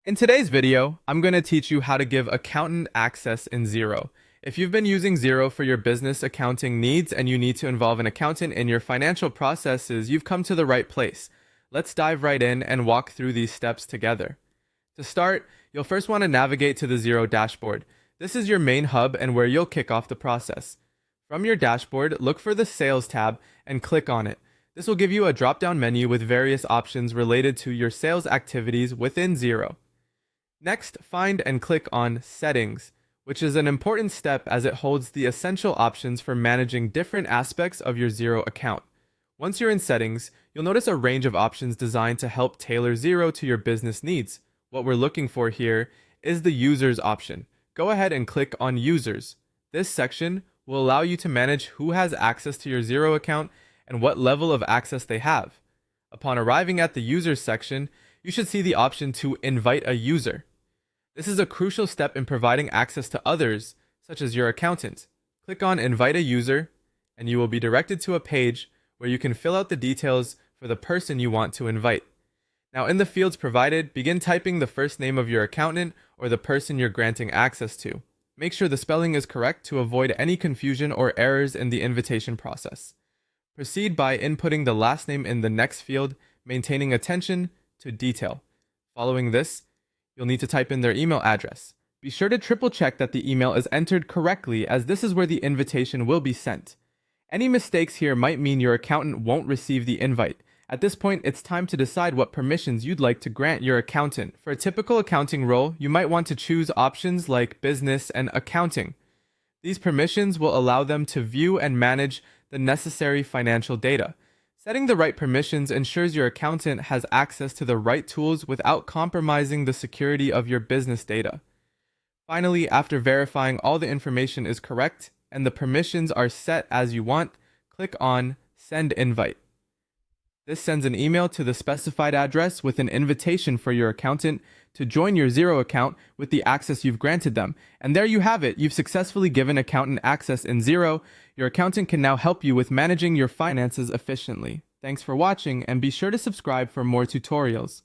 In today's video, I'm going to teach you how to give accountant access in Xero. If you've been using Xero for your business accounting needs and you need to involve an accountant in your financial processes, you've come to the right place. Let's dive right in and walk through these steps together. To start, you'll first want to navigate to the Xero dashboard. This is your main hub and where you'll kick off the process. From your dashboard, look for the Sales tab and click on it. This will give you a drop-down menu with various options related to your sales activities within Xero. Next, find and click on Settings, which is an important step as it holds the essential options for managing different aspects of your Xero account. Once you're in Settings, you'll notice a range of options designed to help tailor Xero to your business needs. What we're looking for here is the Users option. Go ahead and click on Users. This section will allow you to manage who has access to your Xero account and what level of access they have. Upon arriving at the Users section, you should see the option to invite a user. This is a crucial step in providing access to others, such as your accountant. Click on Invite a User, and you will be directed to a page where you can fill out the details for the person you want to invite. Now, in the fields provided, begin typing the first name of your accountant or the person you're granting access to. Make sure the spelling is correct to avoid any confusion or errors in the invitation process. Proceed by inputting the last name in the next field, maintaining attention to detail. Following this, you'll need to type in their email address. Be sure to triple check that the email is entered correctly, as this is where the invitation will be sent. Any mistakes here might mean your accountant won't receive the invite. At this point, it's time to decide what permissions you'd like to grant your accountant. For a typical accounting role, you might want to choose options like business and accounting. These permissions will allow them to view and manage the necessary financial data. Setting the right permissions ensures your accountant has access to the right tools without compromising the security of your business data. Finally, after verifying all the information is correct and the permissions are set as you want, click on Send Invite. This sends an email to the specified address with an invitation for your accountant to join your Xero account with the access you've granted them. And there you have it. You've successfully given accountant access in Xero. Your accountant can now help you with managing your finances efficiently. Thanks for watching, and be sure to subscribe for more tutorials.